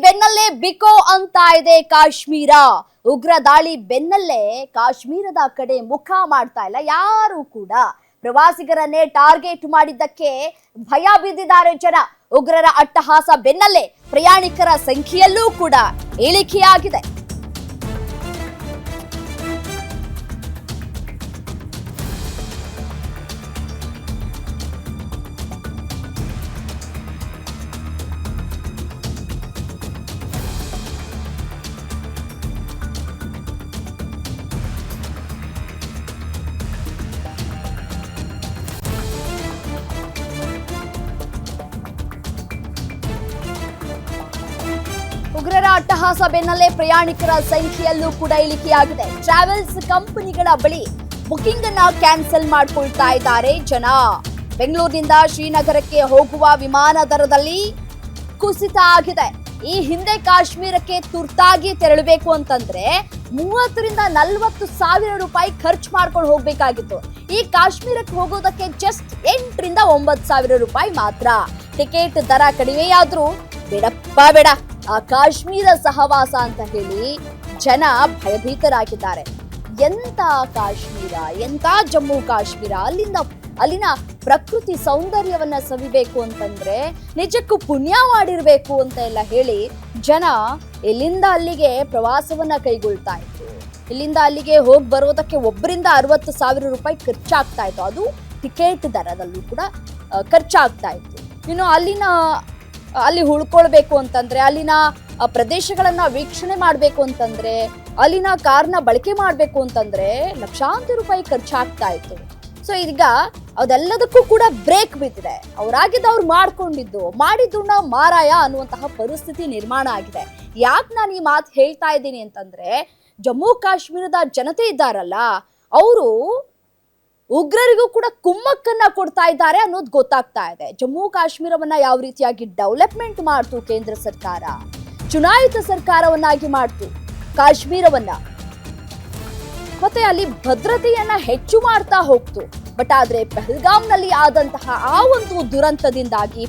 ಬೆನ್ನಲ್ಲೇ ಬಿಕೋ ಅಂತ ಇದೆ ಕಾಶ್ಮೀರ. ಉಗ್ರ ದಾಳಿ ಬೆನ್ನಲ್ಲೇ ಕಾಶ್ಮೀರದ ಕಡೆ ಮುಖ ಮಾಡ್ತಾ ಇಲ್ಲ ಯಾರು ಕೂಡ. ಪ್ರವಾಸಿಗರನ್ನೇ ಟಾರ್ಗೆಟ್ ಮಾಡಿದ್ದಕ್ಕೆ ಭಯ ಬಿದ್ದಿದ್ದಾರೆ ಜನ. ಉಗ್ರರ ಅಟ್ಟಹಾಸ ಬೆನ್ನಲ್ಲೇ ಪ್ರಯಾಣಿಕರ ಸಂಖ್ಯೆಯಲ್ಲೂ ಕೂಡ ಇಳಿಕೆಯಾಗಿದೆ. ಉಗ್ರರ ಅಟ್ಟಹಾಸ ಬೆನ್ನಲ್ಲೇ ಪ್ರಯಾಣಿಕರ ಸಂಖ್ಯೆಯಲ್ಲೂ ಕೂಡ ಇಳಿಕೆಯಾಗಿದೆ. ಟ್ರಾವೆಲ್ಸ್ ಕಂಪನಿಗಳ ಬಳಿ ಬುಕಿಂಗ್ ಅನ್ನ ಕ್ಯಾನ್ಸಲ್ ಮಾಡ್ಕೊಳ್ತಾ ಇದ್ದಾರೆ ಜನ. ಬೆಂಗಳೂರಿನಿಂದ ಶ್ರೀನಗರಕ್ಕೆ ಹೋಗುವ ವಿಮಾನ ದರದಲ್ಲಿ ಕುಸಿತ ಆಗಿದೆ. ಈ ಹಿಂದೆ ಕಾಶ್ಮೀರಕ್ಕೆ ತುರ್ತಾಗಿ ತೆರಳಬೇಕು ಅಂತಂದ್ರೆ 30,000 ರಿಂದ 40,000 ಖರ್ಚು ಮಾಡ್ಕೊಂಡು ಹೋಗ್ಬೇಕಾಗಿತ್ತು. ಈ ಕಾಶ್ಮೀರಕ್ಕೆ ಹೋಗೋದಕ್ಕೆ ಜಸ್ಟ್ 8,000 ರಿಂದ 9,000 ಮಾತ್ರ. ಟಿಕೆಟ್ ದರ ಕಡಿಮೆಯಾದ್ರೂ ಬೇಡಪ್ಪ ಬೇಡ ಆ ಕಾಶ್ಮೀರ ಸಹವಾಸ ಅಂತ ಹೇಳಿ ಜನ ಭಯಭೀತರಾಗಿದ್ದಾರೆ. ಎಂತ ಕಾಶ್ಮೀರ, ಎಂತ ಜಮ್ಮು ಕಾಶ್ಮೀರ, ಅಲ್ಲಿನ ಪ್ರಕೃತಿ ಸೌಂದರ್ಯವನ್ನ ಸವಿಬೇಕು ಅಂತಂದ್ರೆ ನಿಜಕ್ಕೂ ಪುಣ್ಯ ಮಾಡಿರ್ಬೇಕು ಅಂತ ಎಲ್ಲ ಹೇಳಿ ಜನ ಇಲ್ಲಿಂದ ಅಲ್ಲಿಗೆ ಪ್ರವಾಸವನ್ನ ಕೈಗೊಳ್ತಾ ಇದ್ರು. ಇಲ್ಲಿಂದ ಅಲ್ಲಿಗೆ ಹೋಗಿ ಬರೋದಕ್ಕೆ ಒಬ್ಬರಿಂದ 60,000 ಖರ್ಚಾಗ್ತಾ ಇತ್ತು. ಅದು ಟಿಕೆಟ್ ದರದಲ್ಲೂ ಕೂಡ ಖರ್ಚಾಗ್ತಾ ಇತ್ತು. ಇನ್ನು ಅಲ್ಲಿ ಉಳ್ಕೊಳ್ಬೇಕು ಅಂತಂದ್ರೆ, ಅಲ್ಲಿನ ಪ್ರದೇಶಗಳನ್ನ ವೀಕ್ಷಣೆ ಮಾಡ್ಬೇಕು ಅಂತಂದ್ರೆ, ಅಲ್ಲಿನ ಕಾರ್ನ ಬಳಕೆ ಮಾಡ್ಬೇಕು ಅಂತಂದ್ರೆ ಲಕ್ಷಾಂತರ ರೂಪಾಯಿ ಖರ್ಚಾಗ್ತಾ ಇತ್ತು. ಸೊ ಈಗ ಅದೆಲ್ಲದಕ್ಕೂ ಕೂಡ ಬ್ರೇಕ್ ಬಿದ್ದಿದೆ. ಅವ್ರು ಮಾಡಿದ್ದನ್ನ ಮಾರಾಯ ಅನ್ನುವಂತಹ ಪರಿಸ್ಥಿತಿ ನಿರ್ಮಾಣ ಆಗಿದೆ. ಯಾಕೆ ನಾನು ಈ ಮಾತು ಹೇಳ್ತಾ ಇದ್ದೀನಿ ಅಂತಂದ್ರೆ, ಜಮ್ಮು ಕಾಶ್ಮೀರದ ಜನತೆ ಇದ್ದಾರಲ್ಲ, ಅವರು ಉಗ್ರರಿಗೂ ಕೂಡ ಕುಮ್ಮಕ್ಕನ್ನ ಕೊಡ್ತಾ ಇದ್ದಾರೆ ಅನ್ನೋದು ಗೊತ್ತಾಗ್ತಾ ಇದೆ. ಜಮ್ಮು ಕಾಶ್ಮೀರವನ್ನ ಯಾವ ರೀತಿಯಾಗಿ ಡೆವಲಪ್ಮೆಂಟ್ ಮಾಡ್ತು ಕೇಂದ್ರ ಸರ್ಕಾರ, ಚುನಾಯಿತ ಸರ್ಕಾರವನ್ನಾಗಿ ಮಾಡ್ತು ಕಾಶ್ಮೀರವನ್ನ, ಮತ್ತೆ ಅಲ್ಲಿ ಭದ್ರತೆಯನ್ನ ಹೆಚ್ಚು ಮಾಡ್ತಾ ಹೋಗ್ತು. ಬಟ್ ಆದ್ರೆ ಪಹಲ್ಗಾಮ್ನಲ್ಲಿ ಆದಂತಹ ಆ ಒಂದು ದುರಂತದಿಂದಾಗಿ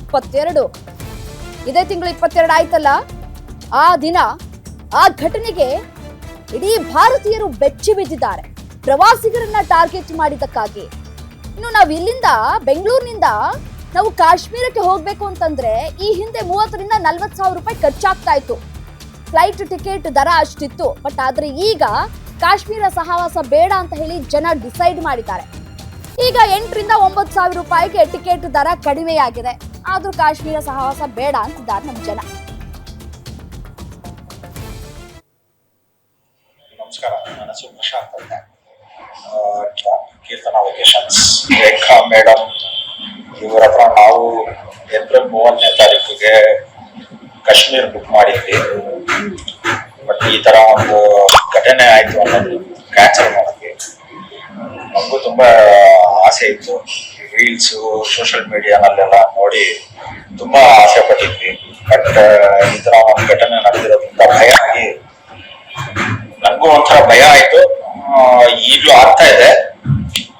ಇದೇ ತಿಂಗಳು 22 ಆಯ್ತಲ್ಲ, ಆ ದಿನ ಆ ಘಟನೆಗೆ ಇಡೀ ಭಾರತೀಯರು ಬೆಚ್ಚಿ ಬಿದ್ದಿದ್ದಾರೆ. ಪ್ರವಾಸಿಗರನ್ನ ಟಾರ್ಗೆಟ್ ಮಾಡಿದ್ದಕ್ಕಾಗಿ. ಇನ್ನು ನಾವು ಇಲ್ಲಿಂದ ಬೆಂಗಳೂರಿನಿಂದ ನಾವು ಕಾಶ್ಮೀರಕ್ಕೆ ಹೋಗ್ಬೇಕು ಅಂತಂದ್ರೆ ಈ ಹಿಂದೆ 30,000 ರಿಂದ 40,000 ಖರ್ಚಾಗ್ತಾ ಇತ್ತು. ಫ್ಲೈಟ್ ಟಿಕೆಟ್ ದರ ಅಷ್ಟಿತ್ತು. ಬಟ್ ಆದ್ರೆ ಈಗ ಕಾಶ್ಮೀರ ಸಹವಾಸ ಬೇಡ ಅಂತ ಹೇಳಿ ಜನ ಡಿಸೈಡ್ ಮಾಡಿದ್ದಾರೆ. ಈಗ 8,000 ರಿಂದ 9,000 ಟಿಕೆಟ್ ದರ ಕಡಿಮೆಯಾಗಿದೆ. ಆದ್ರೂ ಕಾಶ್ಮೀರ ಸಹವಾಸ ಬೇಡ ಅಂತಿದ್ದಾರೆ ನಮ್ಮ ಜನ. ನಮಸ್ಕಾರ, ನನ್ನ ಹೆಸರು ಪ್ರಶಾಂತ್ ಅಂತ. ಕೀರ್ತನಾ ವೆಕೇಶನ್ಸ್ ರೇಖಾ ಮೇಡಮ್ ಇವರ ಹತ್ರ ನಾವು ಏಪ್ರಿಲ್ 30ನೇ ತಾರೀಕಿಗೆ ಕಾಶ್ಮೀರ್ ಬುಕ್ ಮಾಡಿದ್ವಿ. ಬಟ್ ಈ ತರ ಒಂದು ಘಟನೆ ಆಯ್ತು ಅನ್ನೋದು ಕ್ಯಾನ್ಸಲ್ ಮಾಡೋಕ್ಕೆ ನಮಗೂ ತುಂಬಾ ಆಸೆ ಇತ್ತು. ರೀಲ್ಸು ಸೋಷಿಯಲ್ ಮೀಡಿಯಾನಲ್ಲೆಲ್ಲ ನೋಡಿ ತುಂಬಾ ಆಸೆ ಪಟ್ಟಿದ್ವಿ. ಬಟ್ ಈ ತರ ಒಂದು ಘಟನೆ ನಡೆದಿರೋದ್ರಿಂದ ಭಯ ಆಗಿ ನನಗೂ ಒಂಥರ ಭಯ ಆಯ್ತು. ಈಗಲೂ ಆಗ್ತಾ ಇದೆ,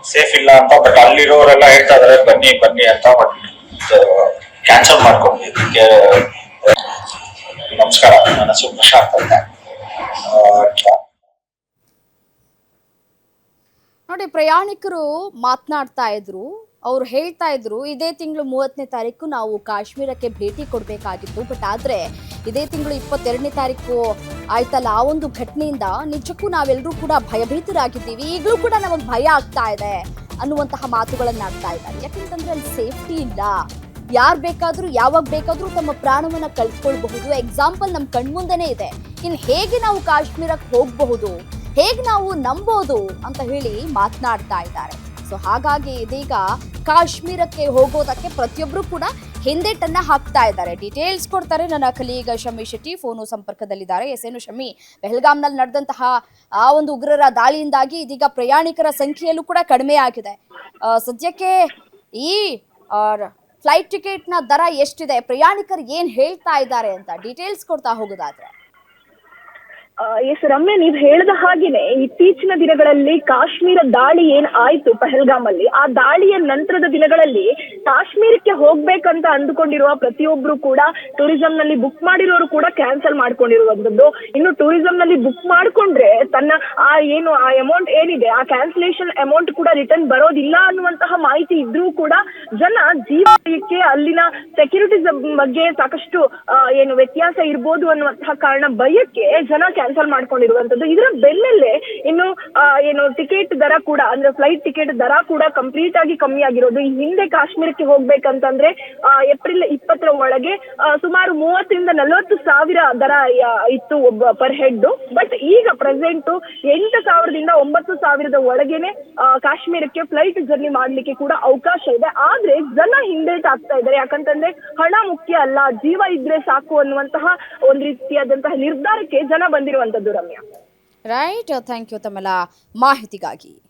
ಸೇಫ್ ಇಲ್ಲ ಅಂತ. ಬಟ್ ಅಲ್ಲಿರೋರೆಲ್ಲ ಹೇಳ್ತಾ ಇದಾರೆ ಬನ್ನಿ ಅಂತ. ಬಟ್ ಕ್ಯಾನ್ಸಲ್ ಮಾಡ್ಕೊಂಡ್ವಿ. ನಮಸ್ಕಾರ, ನನ್ನ ಹೆಸರು ಪ್ರಶಾಂತ್ ಅಂತ. ನೋಡಿ, ಪ್ರಯಾಣಿಕರು ಮಾತನಾಡ್ತಾ ಇದ್ರು. ಅವ್ರು ಹೇಳ್ತಾ ಇದ್ರು, ಇದೇ ತಿಂಗಳು 30ನೇ ತಾರೀಕು ನಾವು ಕಾಶ್ಮೀರಕ್ಕೆ ಭೇಟಿ ಕೊಡಬೇಕಾಗಿತ್ತು. ಬಟ್ ಆದ್ರೆ ಇದೇ ತಿಂಗಳು 22ನೇ ತಾರೀಕು ಆಯ್ತಲ್ಲ, ಆ ಒಂದು ಘಟನೆಯಿಂದ ನಿಜಕ್ಕೂ ನಾವೆಲ್ಲರೂ ಕೂಡ ಭಯಭೀತರಾಗಿದ್ದೀವಿ. ಈಗಲೂ ಕೂಡ ನಮಗೆ ಭಯ ಆಗ್ತಾ ಇದೆ ಅನ್ನುವಂತಹ ಮಾತುಗಳನ್ನಾಡ್ತಾ ಇದ್ದಾರೆ. ಯಾಕಂತಂದ್ರೆ ಅಲ್ಲಿ ಸೇಫ್ಟಿ ಇಲ್ಲ. ಯಾರು ಬೇಕಾದ್ರೂ ಯಾವಾಗ ಬೇಕಾದ್ರೂ ತಮ್ಮ ಪ್ರಾಣವನ್ನ ಕಳ್ಕೊಳ್ಬಹುದು. ಎಕ್ಸಾಂಪಲ್ ನಮ್ಮ ಕಣ್ಮುಂದೆನೇ ಇದೆ. ಇನ್ನು ಹೇಗೆ ನಾವು ಕಾಶ್ಮೀರಕ್ಕೆ ಹೋಗಬಹುದು, ಹೇಗೆ ನಾವು ನಂಬೋದು ಅಂತ ಹೇಳಿ ಮಾತನಾಡ್ತಾ ಇದ್ದಾರೆ. ಸೊ ಹಾಗಾಗಿ ಇದೀಗ ಕಾಶ್ಮೀರಕ್ಕೆ ಹೋಗೋದಕ್ಕೆ ಪ್ರತಿಯೊಬ್ಬರು ಕೂಡ ಹಿಂದೇಟನ್ನ ಹಾಕ್ತಾ ಇದ್ದಾರೆ. ಡೀಟೇಲ್ಸ್ ಕೊಡ್ತಾರೆ ನನ್ನ ಕಲೀಗ ಶಮಿ ಶೆಟ್ಟಿ. ಫೋನು ಸಂಪರ್ಕದಲ್ಲಿದ್ದಾರೆ. ಎಸ್, ಶಮಿ, ಪಹಲ್ಗಾಮ್ನಲ್ಲಿ ನಡೆದಂತಹ ಆ ಒಂದು ಉಗ್ರರ ದಾಳಿಯಿಂದಾಗಿ ಇದೀಗ ಪ್ರಯಾಣಿಕರ ಸಂಖ್ಯೆಯಲ್ಲೂ ಕೂಡ ಕಡಿಮೆ ಆಗಿದೆ. ಸದ್ಯಕ್ಕೆ ಈ ಫ್ಲೈಟ್ ಟಿಕೆಟ್ನ ದರ ಎಷ್ಟಿದೆ, ಪ್ರಯಾಣಿಕರು ಏನ್ ಹೇಳ್ತಾ ಇದ್ದಾರೆ ಅಂತ ಡೀಟೇಲ್ಸ್ ಕೊಡ್ತಾ ಹೋಗೋದಾದ್ರೆ. ಎಸ್ ರಮ್ಯ, ನೀವ್ ಹೇಳ್ದ ಹಾಗೇನೆ ಇತ್ತೀಚಿನ ದಿನಗಳಲ್ಲಿ ಕಾಶ್ಮೀರ ದಾಳಿ ಏನ್ ಆಯ್ತು ಪಹಲ್ಗಾಮ್ ಅಲ್ಲಿ, ಆ ದಾಳಿಯ ನಂತರದ ದಿನಗಳಲ್ಲಿ ಕಾಶ್ಮೀರಕ್ಕೆ ಹೋಗ್ಬೇಕಂತ ಅಂದುಕೊಂಡಿರುವ ಪ್ರತಿಯೊಬ್ರು ಕೂಡ ಟೂರಿಸಂ ನಲ್ಲಿ ಬುಕ್ ಮಾಡಿರೋರು ಕೂಡ ಕ್ಯಾನ್ಸಲ್ ಮಾಡ್ಕೊಂಡಿರುವಂತದ್ದು. ಇನ್ನು ಟೂರಿಸಂ ನಲ್ಲಿ ಬುಕ್ ಮಾಡ್ಕೊಂಡ್ರೆ ತನ್ನ ಆ ಅಮೌಂಟ್ ಏನಿದೆ ಆ ಕ್ಯಾನ್ಸಲೇಷನ್ ಅಮೌಂಟ್ ಕೂಡ ರಿಟರ್ನ್ ಬರೋದಿಲ್ಲ ಅನ್ನುವಂತಹ ಮಾಹಿತಿ ಇದ್ರೂ ಕೂಡ ಜನ ಜೀವಕ್ಕೆ ಅಲ್ಲಿನ ಸೆಕ್ಯೂರಿಟೀಸ್ ಬಗ್ಗೆ ಸಾಕಷ್ಟು ವ್ಯತ್ಯಾಸ ಇರ್ಬೋದು ಅನ್ನುವಂತಹ ಕಾರಣ ಭಯಕ್ಕೆ ಜನ ಕ್ಯಾನ್ಸಲ್ ಮಾಡ್ಕೊಂಡಿರುವಂತದ್ದು. ಇದರ ಬೆನ್ನಲ್ಲೇ ಇನ್ನು ಟಿಕೆಟ್ ದರ ಕೂಡ, ಅಂದ್ರೆ ಫ್ಲೈಟ್ ಟಿಕೆಟ್ ದರ ಕೂಡ ಕಂಪ್ಲೀಟ್ ಆಗಿ ಕಮ್ಮಿ ಆಗಿರೋದು. ಈ ಹಿಂದೆ ಕಾಶ್ಮೀರಕ್ಕೆ ಹೋಗ್ಬೇಕಂತಂದ್ರೆ ಏಪ್ರಿಲ್ 20ರ ಒಳಗೆ ಸುಮಾರು 30,000-40,000 ದರ ಇತ್ತು ಒಬ್ಬ ಪರ್ ಹೆಡ್. ಬಟ್ ಈಗ ಪ್ರೆಸೆಂಟ್ 8,000ದಿಂದ 9,000 ಒಳಗೇನೆ ಕಾಶ್ಮೀರಕ್ಕೆ ಫ್ಲೈಟ್ ಜರ್ನಿ ಮಾಡ್ಲಿಕ್ಕೆ ಕೂಡ ಅವಕಾಶ ಇದೆ. ಆದ್ರೆ ಜನ ಹಿಂದೇಟ್ ಆಗ್ತಾ ಇದ್ದಾರೆ, ಯಾಕಂತಂದ್ರೆ ಹಣ ಮುಖ್ಯ ಅಲ್ಲ, ಜೀವ ಇದ್ರೆ ಸಾಕು ಅನ್ನುವಂತಹ ಒಂದು ರೀತಿಯಾದಂತಹ ನಿರ್ಧಾರಕ್ಕೆ ಜನ ಬಂದಿರುವಂತದ್ದು. ರಮ್ಯಾ, ರೈಟ್, ಥ್ಯಾಂಕ್ ಯು ತಮ್ಮೆಲ್ಲ ಮಾಹಿತಿಗಾಗಿ.